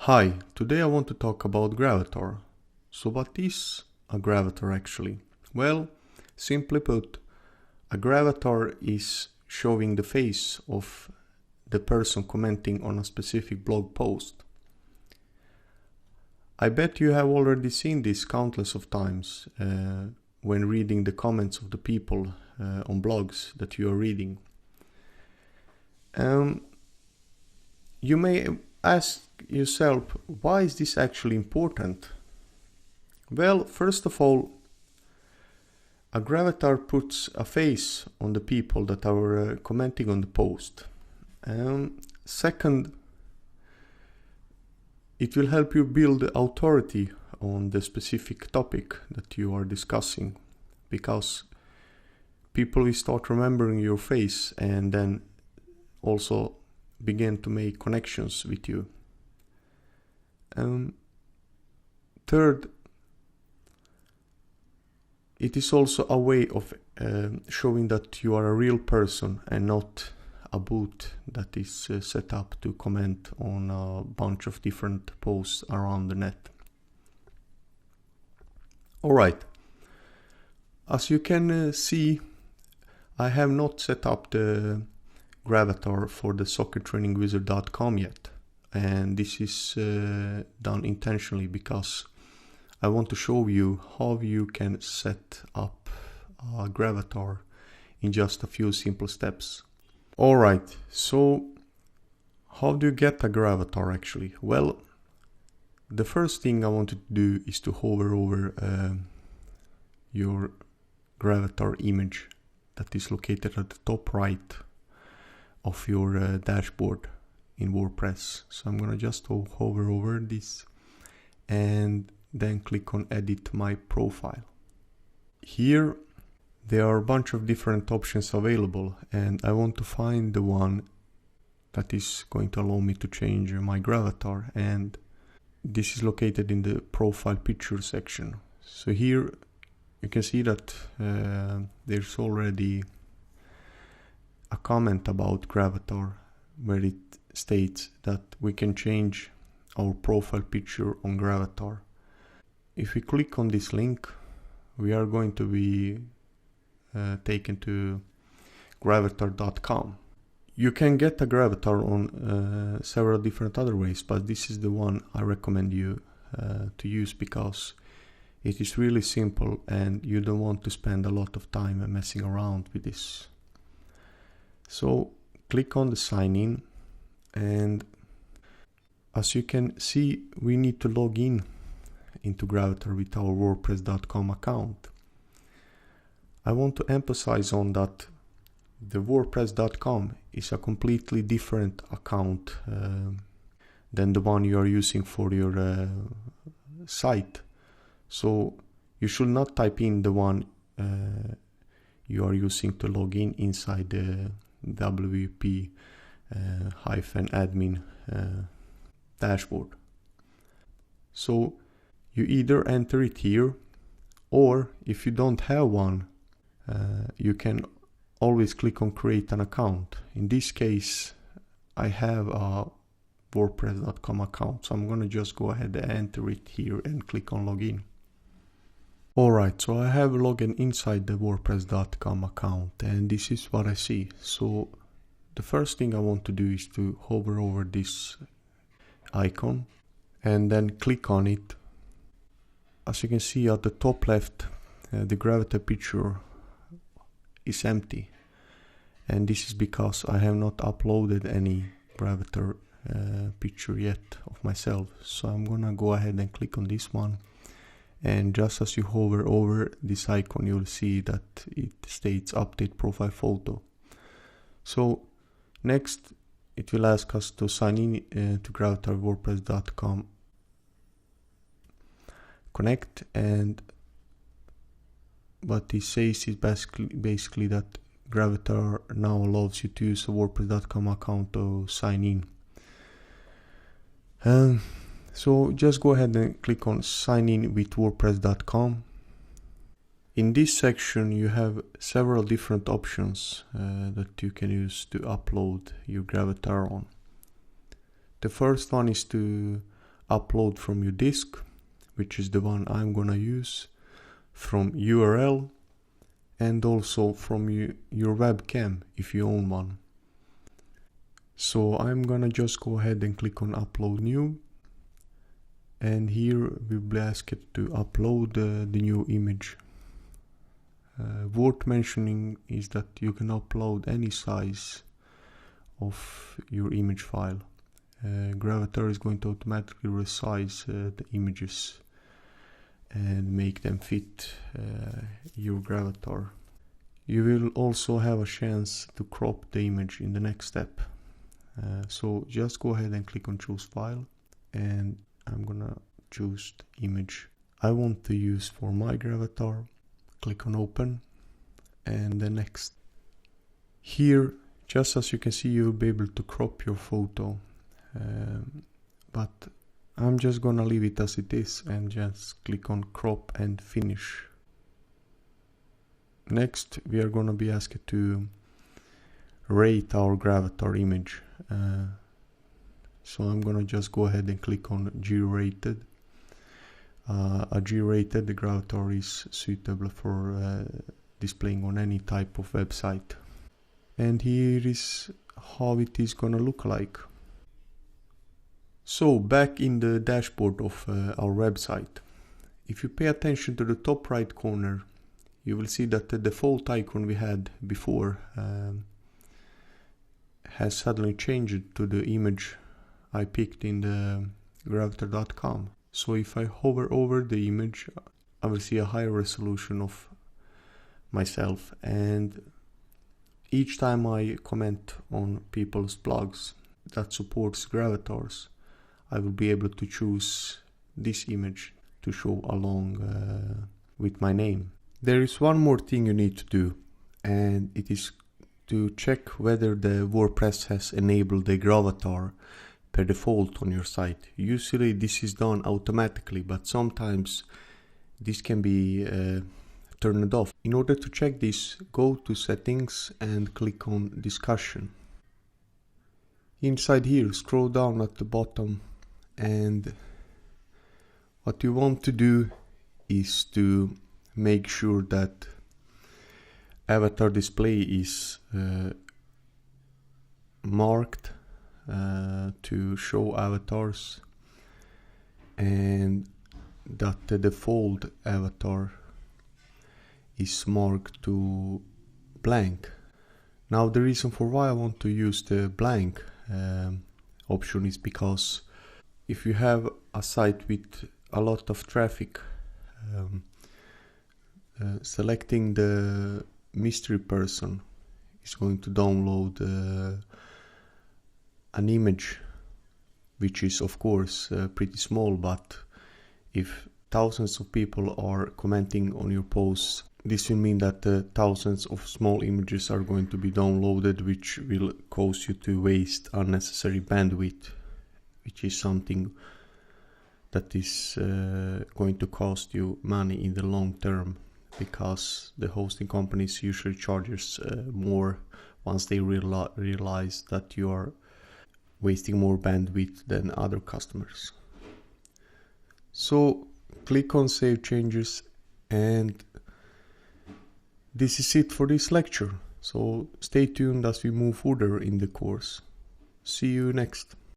Hi, today I want to talk about Gravatar. So what is a Gravatar actually? Well, simply put, a Gravatar is showing the face of the person commenting on a specific blog post. I bet you have already seen this countless of times when reading the comments of the people on blogs that you are reading. You may ask yourself, why is this actually important? Well, first of all, a Gravatar puts a face on the people that are commenting on the post. Second, it will help you build authority on the specific topic that you are discussing, because people will start remembering your face and then also begin to make connections with you. Third, it is also a way of showing that you are a real person and not a bot that is set up to comment on a bunch of different posts around the net. Alright, as you can see, I have not set up the Gravatar for the soccertrainingwizard.com yet, and this is done intentionally because I want to show you how you can set up a Gravatar in just a few simple steps. Alright, so how do you get a Gravatar actually? Well, the first thing I want to do is to hover over your Gravatar image that is located at the top right of your dashboard in WordPress. So I'm gonna just hover over this and then click on edit my profile. Here there are a bunch of different options available, and I want to find the one that is going to allow me to change my Gravatar, and this is located in the profile picture section. So here you can see that there's already a comment about Gravatar where it states that we can change our profile picture on Gravatar. If we click on this link, we are going to be taken to gravatar.com. You can get a Gravatar on several different other ways, but this is the one I recommend you to use because it is really simple and you don't want to spend a lot of time messing around with this. So click on the sign in, and as you can see, we need to log in into Gravatar with our WordPress.com account. I want to emphasize on that the WordPress.com is a completely different account than the one you are using for your site. So you should not type in the one you are using to log in inside the WP-admin dashboard. So you either enter it here, or if you don't have one, you can always click on create an account. In this case, I have a WordPress.com account, so I'm going to just go ahead and enter it here and click on login. Alright, so I have logged in inside the WordPress.com account, and this is what I see. So the first thing I want to do is to hover over this icon and then click on it. As you can see at the top left, the Gravatar picture is empty, and this is because I have not uploaded any Gravatar picture yet of myself. So I'm gonna go ahead and click on this one, and just as you hover over this icon, you'll see that it states update profile photo. So next it will ask us to sign in to Gravatar WordPress.com connect, and what it says is basically that Gravatar now allows you to use a WordPress.com account to sign in. So just go ahead and click on sign in with WordPress.com. In this section you have several different options that you can use to upload your Gravatar on. The first one is to upload from your disk, which is the one I'm gonna use, from URL, and also from your webcam if you own one. So I'm gonna just go ahead and click on upload new, and here we'll be asked to upload the new image. Worth mentioning is that you can upload any size of your image file. Gravatar is going to automatically resize the images and make them fit your Gravatar. You will also have a chance to crop the image in the next step. So just go ahead and click on choose file, and I'm gonna choose the image I want to use for my Gravatar. Click on open, and the next. Here, just as you can see, you'll be able to crop your photo, but I'm just gonna leave it as it is and just click on crop and finish. Next, we are gonna be asked to rate our Gravatar image. So I'm gonna just go ahead and click on G-rated. A G-rated Gravatar is suitable for displaying on any type of website. And here is how it is gonna look like. So back in the dashboard of our website, if you pay attention to the top right corner, you will see that the default icon we had before has suddenly changed to the image I picked in the Gravatar.com. So if I hover over the image, I will see a higher resolution of myself, and each time I comment on people's blogs that supports Gravatars, I will be able to choose this image to show along with my name. There is one more thing you need to do, and it is to check whether the WordPress has enabled the Gravatar per default on your site. Usually this is done automatically, but sometimes this can be turned off. In order to check this, go to settings and click on discussion. Inside here, scroll down at the bottom, and what you want to do is to make sure that avatar display is marked to show avatars, and that the default avatar is marked to blank. Now the reason for why I want to use the blank option is because if you have a site with a lot of traffic, selecting the mystery person is going to download an image, which is of course pretty small, but if thousands of people are commenting on your posts, this will mean that thousands of small images are going to be downloaded, which will cause you to waste unnecessary bandwidth, which is something that is going to cost you money in the long term, because the hosting companies usually charge more once they realize that you are wasting more bandwidth than other customers. So click on save changes, and this is it for this lecture. So stay tuned as we move further in the course. See you next.